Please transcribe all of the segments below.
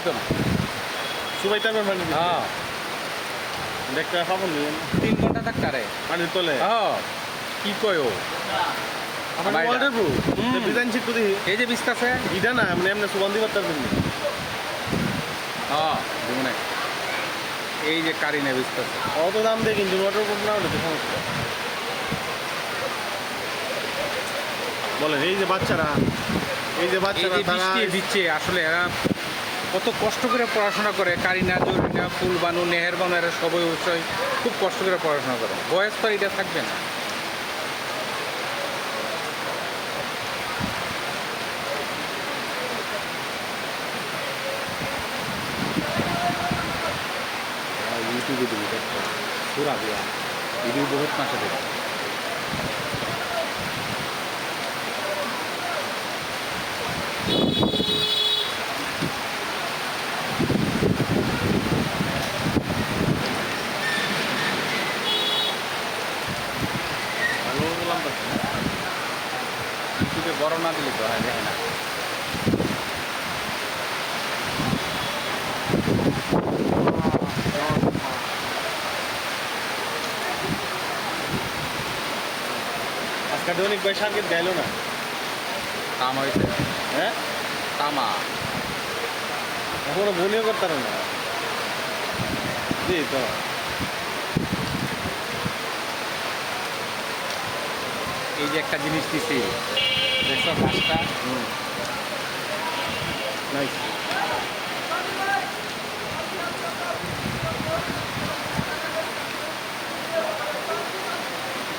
তো না সুবাইতে আমি মানে হ্যাঁ দেখতে পাবো নি 3 ঘন্টা থাকতে আরে পানির তলে হ্যাঁ কি কয় ও আমার বাইরা। ওয়াটার প্রুফ হুম। ডিজাইন শিখতে দিই এই যে বিস্তাছে ইটা না মানে এমনি সুগন্ধি করতে পারবেন হ্যাঁ জীবনে এই যে কারিনা বিস্তাছে অত দাম দিয়ে কিন্তু ওয়াটার প্রুফ না হলে তো সমস্যা বলেন এই যে বাচ্চারা এই যে তারা বৃষ্টি দিচ্ছে আসলে এরা কত কষ্ট করে পড়াশোনা করে কারিনা জরিনা ফুলবানু নেহেরবানু এরা সবাই অবশ্যই খুব কষ্ট করে পড়াশোনা করে বয়স তো আর এটা থাকবে না ইউটিউবে দিবি দেখো পুরা দিয়া ভিডিও বহুত মাসে দেখো ভালো বললাম তো ইউটিউবে বড় না দিলে তো হয় দেখে না আজকে দৈনিক ভাই সার্কিট গেল না তামা হয়েছে হ্যাঁ তামা এখনো বনিও করতে পারে না জি তো এই যে একটা জিনিস দিছি দেখছো ঘাসটা নাইস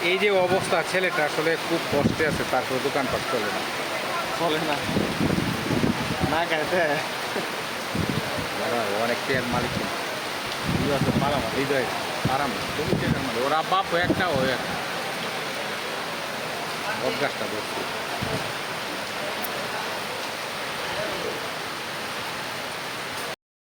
এই যে অবস্থা ছেলেটা আসলে খুব কষ্টে আছে তারপরে দোকানপাট চলে না চলে না না খাইতে ওরা অনেক পেয়ার মালিক কিন্তু কি আছে পারা মারি হৃদয় আরাম তুমি টাকার মালিক ওরা বাপ একটা ও একটা বট গাছটা ধরছি